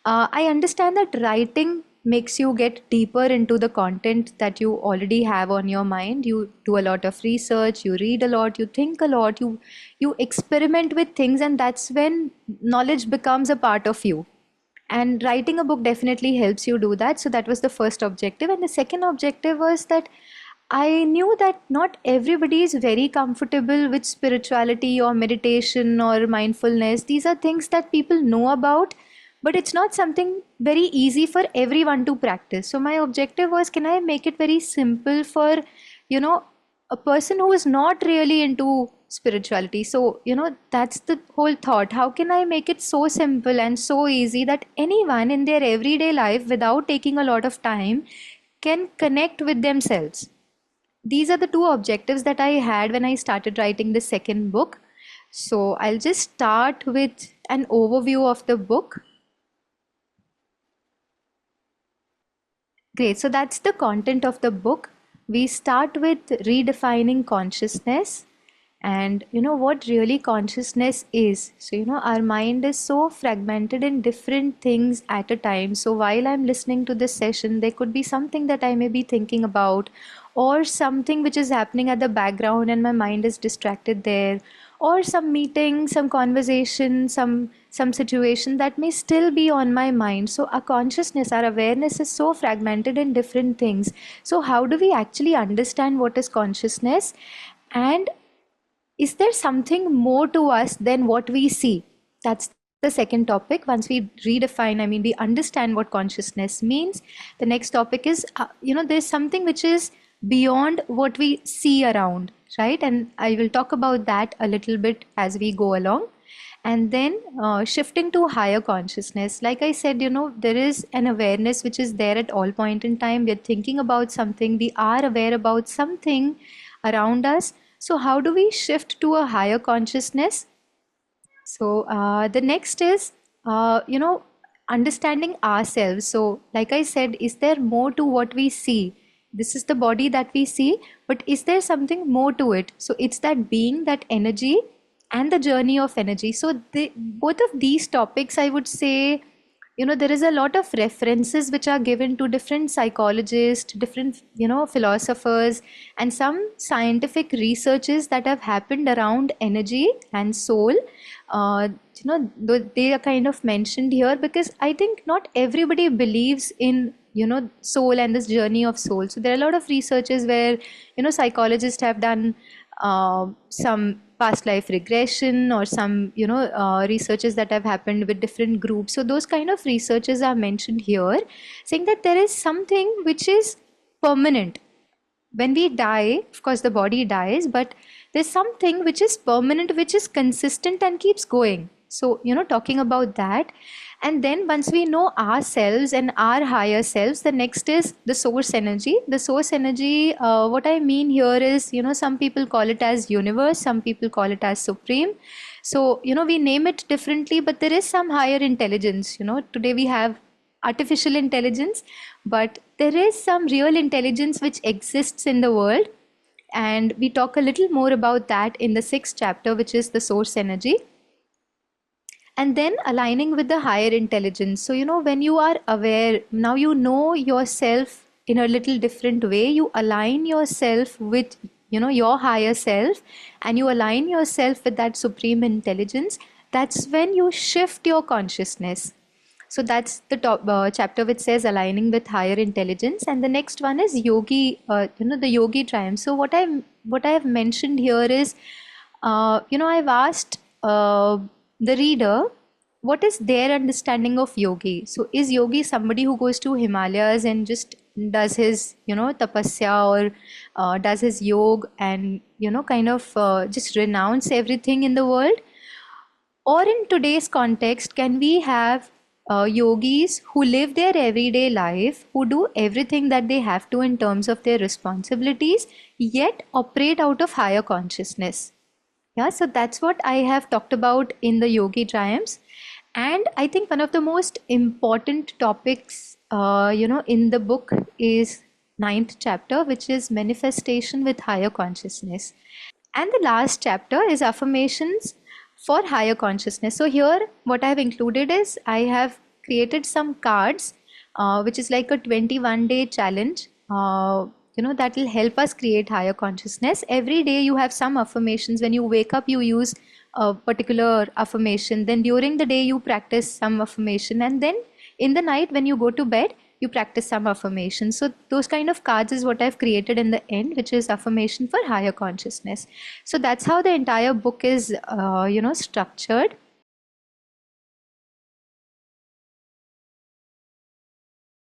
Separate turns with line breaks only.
I understand that writing makes you get deeper into the content that you already have on your mind. You do a lot of research, you read a lot, you think a lot, you experiment with things, and that's when knowledge becomes a part of you. And writing a book definitely helps you do that. So that was the first objective. And the second objective was that I knew that not everybody is very comfortable with spirituality or meditation or mindfulness. These are things that people know about, but it's not something very easy for everyone to practice. So my objective was, can I make it very simple for, you know, a person who is not really into spirituality? So, that's the whole thought. How can I make it so simple and so easy that anyone in their everyday life, without taking a lot of time, can connect with themselves? These are the two objectives that I had when I started writing the second book. So I'll just start with an overview of the book. Great. So that's the content of the book. We start with redefining consciousness and what really consciousness is. So our mind is so fragmented in different things at a time. So while I'm listening to this session, there could be something that I may be thinking about, or something which is happening at the background and my mind is distracted there, or some meeting, some conversation, some situation that may still be on my mind. So our consciousness, our awareness is so fragmented in different things. So how do we actually understand what is consciousness, and is there something more to us than what we see? That's the second topic. Once we redefine, we understand what consciousness means. The next topic is, there's something which is beyond what we see around, right? And I will talk about that a little bit as we go along. And then shifting to higher consciousness. Like I said, there is an awareness which is there at all point in time. We're thinking about something, we are aware about something around us. So how do we shift to a higher consciousness? So the next is, understanding ourselves. So like I said, is there more to what we see? This is the body that we see, but is there something more to it? So it's that being, that energy, and the journey of energy. So both of these topics, I would say, there is a lot of references which are given to different psychologists, different philosophers, and some scientific researches that have happened around energy and soul. They are kind of mentioned here because I think not everybody believes in soul and this journey of soul. So there are a lot of researches where psychologists have done some past life regression, or some researches that have happened with different groups. So those kind of researches are mentioned here, saying that there is something which is permanent. When we die, of course the body dies, but there's something which is permanent, which is consistent and keeps going. So talking about that. And then once we know ourselves and our higher selves, the next is the source energy. The source energy, what I mean here is, some people call it as universe, some people call it as supreme. So we name it differently, but there is some higher intelligence. Today we have artificial intelligence, but there is some real intelligence which exists in the world. And we talk a little more about that in the sixth chapter, which is the source energy. And then aligning with the higher intelligence. So when you are aware, now you know yourself in a little different way, you align yourself with your higher self, and you align yourself with that supreme intelligence. That's when you shift your consciousness. So that's the top chapter which says aligning with higher intelligence. And the next one is yogi, the yogi triumph. So what I have mentioned here is, I've asked the reader, what is their understanding of yogi? So is yogi somebody who goes to Himalayas and just does his tapasya, or does his yoga, and kind of just renounce everything in the world? Or in today's context, can we have yogis who live their everyday life, who do everything that they have to in terms of their responsibilities, yet operate out of higher consciousness? Yeah, so that's what I have talked about in the Yogi Triumphs. And I think one of the most important topics, in the book is ninth chapter, which is manifestation with higher consciousness. And the last chapter is affirmations for higher consciousness. So here, what I have included is, I have created some cards, which is like a 21-day challenge. That will help us create higher consciousness. Every day you have some affirmations. When you wake up, you use a particular affirmation. Then during the day, you practice some affirmation. And then in the night, when you go to bed, you practice some affirmation. So those kind of cards is what I've created in the end, which is affirmation for higher consciousness. So that's how the entire book is, structured.